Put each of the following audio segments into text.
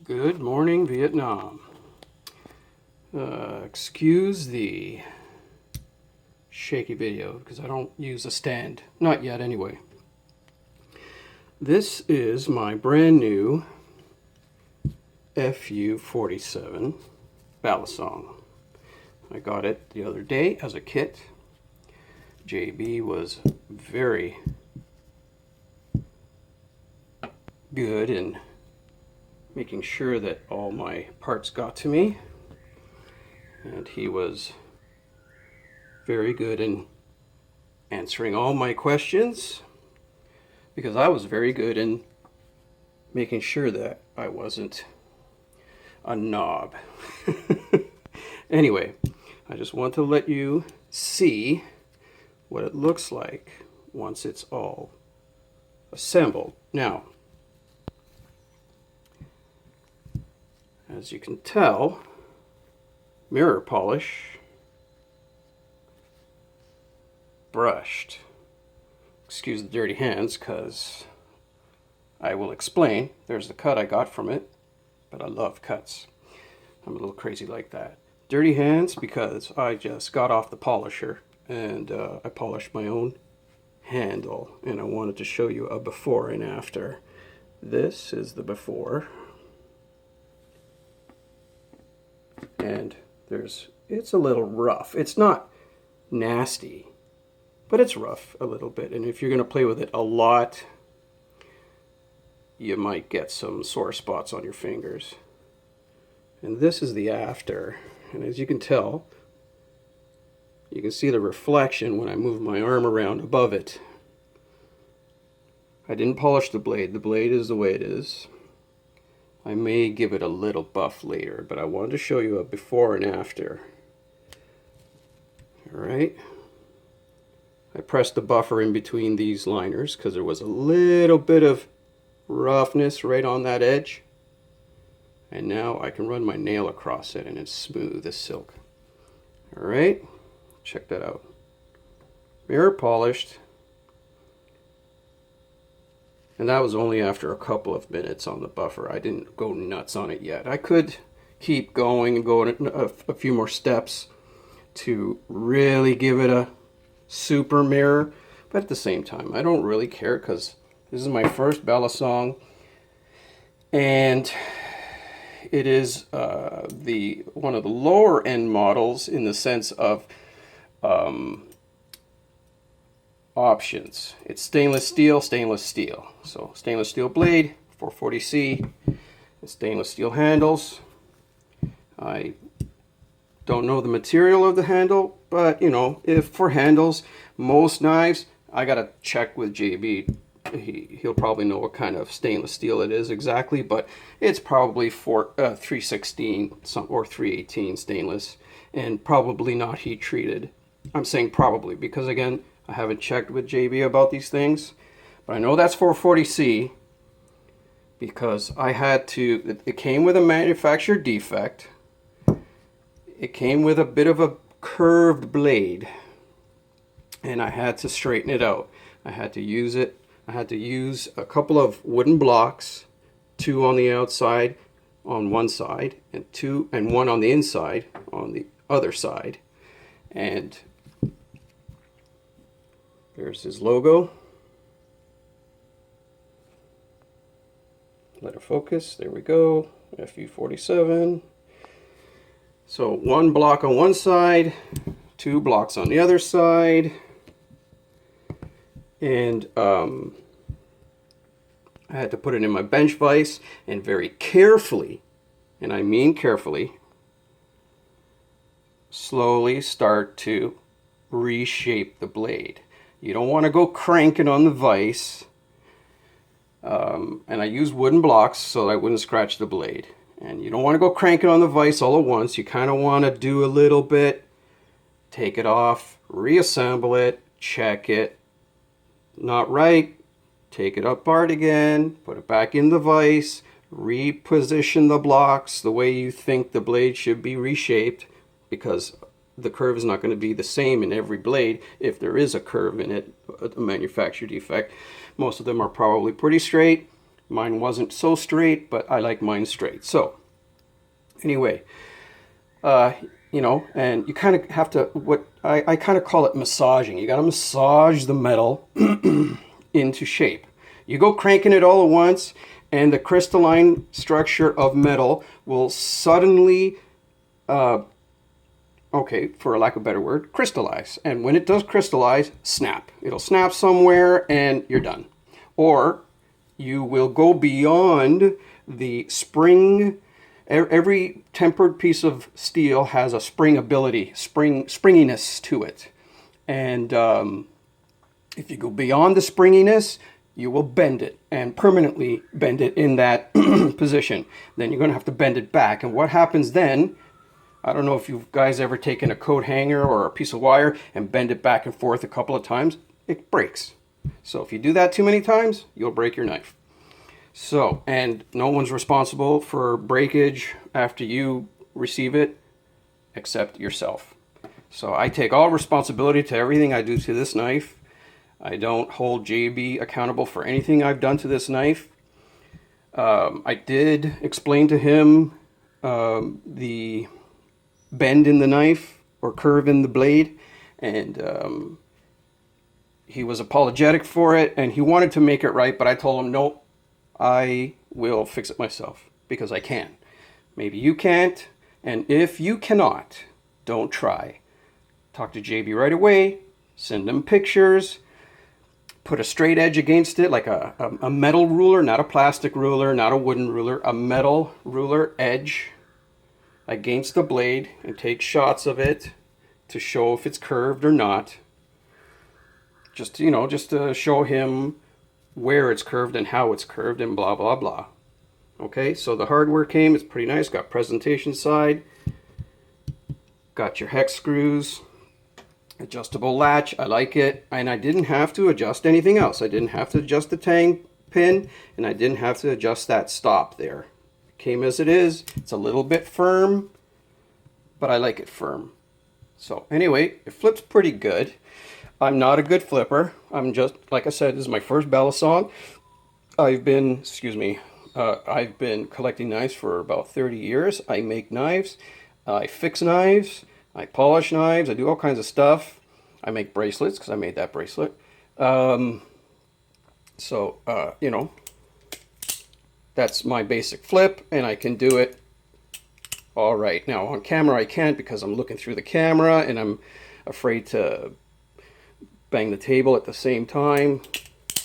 Good morning, Vietnam. Excuse the shaky video because I don't use a stand. Not yet, anyway. This is my brand new FU47 ballad song. I got it the other day as a kit. JB was very good in making sure that all my parts got to me, and he was very good in answering all my questions because I was very good in making sure that I wasn't a knob. Anyway, I just want to let you see what it looks like once it's all assembled. Now, as you can tell, mirror polish, brushed. Excuse the dirty hands because I will explain. There's the cut I got from it, but I love cuts. I'm a little crazy like that. Dirty hands because I just got off the polisher and I polished my own handle, and I wanted to show you a before and after. This is the before. And it's a little rough. It's not nasty, but it's rough a little bit. And if you're going to play with it a lot, you might get some sore spots on your fingers. And this is the after. And as you can tell, you can see the reflection when I move my arm around above it. I didn't polish the blade. The blade is the way it is. I may give it a little buff later, but I wanted to show you a before and after. Alright. I pressed the buffer in between these liners because there was a little bit of roughness right on that edge. And now I can run my nail across it and it's smooth as silk. Alright, check that out. Mirror polished. And that was only after a couple of minutes on the buffer. I didn't go nuts on it yet. I could keep going and go a few more steps to really give it a super mirror. But at the same time, I don't really care because this is my first ballad song. And it is one of the lower end models in the sense of options. It's stainless steel. So stainless steel blade, 440C, and stainless steel handles. I don't know the material of the handle, but you know, if for handles, most knives, I gotta check with JB. He'll probably know what kind of stainless steel it is exactly, but it's probably 316 or 318 stainless, and probably not heat treated. I'm saying probably because again, I haven't checked with JB about these things, but I know that's 440C because I had to, it came with a manufacturer defect. It came with a bit of a curved blade and I had to straighten it out. I had to use it. I had to use a couple of wooden blocks, 2 on the outside on one side and 1 on the inside on the other side. And there's his logo. Let it focus. There we go. FU47. So 1 block on one side, 2 blocks on the other side. And I had to put it in my bench vise and very carefully, and I mean carefully, slowly start to reshape the blade. You don't want to go cranking on the vise. And I use wooden blocks so that I wouldn't scratch the blade. And you don't want to go cranking on the vise all at once. You kind of want to do a little bit, take it off, reassemble it, check it. Not right, take it apart again, put it back in the vise, reposition the blocks the way you think the blade should be reshaped, because the curve is not going to be the same in every blade if there is a curve in it, a manufacturer defect. Most of them are probably pretty straight, Mine wasn't so straight, but I like mine straight. So anyway, you know, and you kind of have to, what I kind of call it massaging. You got to massage the metal into shape. You go cranking it all at once, and the crystalline structure of metal will suddenly, okay, for lack of a better word, crystallize. And when it does crystallize, snap. It'll snap somewhere and you're done. Or you will go beyond the spring. Every tempered piece of steel has a spring ability, springiness to it. And if you go beyond the springiness, you will bend it and permanently bend it in that position. Then you're going to have to bend it back. And what happens then, I don't know if you guys ever taken a coat hanger or a piece of wire and bend it back and forth a couple of times, it breaks. So if you do that too many times, you'll break your knife. So, and no one's responsible for breakage after you receive it except yourself. So I take all responsibility to everything I do to this knife. I don't hold JB accountable for anything I've done to this knife. I did explain to him the bend in the knife or curve in the blade, and he was apologetic for it, and he wanted to make it right, but I told him, nope, I will fix it myself because I can. Maybe you can't, and if you cannot, don't try. Talk to JB right away, send him pictures, put a straight edge against it, like a metal ruler, not a plastic ruler, not a wooden ruler, a metal ruler edge against the blade, and take shots of it to show if it's curved or not. Just, you know, just to show him where it's curved and how it's curved and blah, blah, blah. Okay, so the hardware came. It's pretty nice. Got presentation side. Got your hex screws. Adjustable latch. I like it. And I didn't have to adjust anything else. I didn't have to adjust the tang pin, and I didn't have to adjust that stop there. It came as it is. It's a little bit firm, but I like it firm. So anyway, it flips pretty good. I'm not a good flipper. I'm just, like I said, this is my first Balisong. I've been collecting knives for about 30 years. I make knives, I fix knives, I polish knives, I do all kinds of stuff. I make bracelets because I made that bracelet. You know, that's my basic flip, and I can do it all right. Now on camera I can't because I'm looking through the camera and I'm afraid to bang the table at the same time.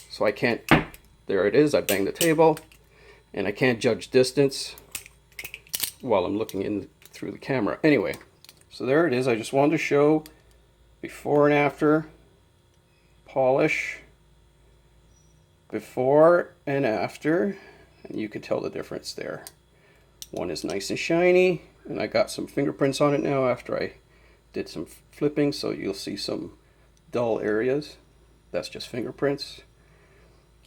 So I can't, there it is, I bang the table, and I can't judge distance while I'm looking in through the camera. Anyway, so there it is. I just wanted to show before and after polish, before and after, and you can tell the difference there. One is nice and shiny, and I got some fingerprints on it now after I did some flipping, so you'll see some dull areas. That's just fingerprints.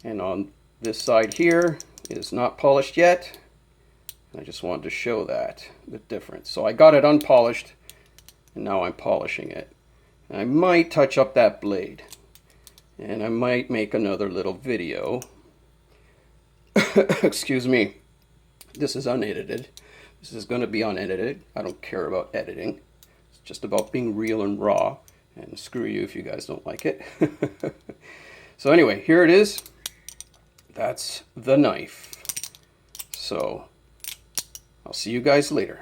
And on this side here is not polished yet. I just wanted to show that, the difference. So I got it unpolished, and now I'm polishing it. And I might touch up that blade, and I might make another little video. Excuse me. This is unedited. This is going to be unedited. I don't care about editing. It's just about being real and raw. And screw you if you guys don't like it. So anyway, here it is. That's the knife. So I'll see you guys later.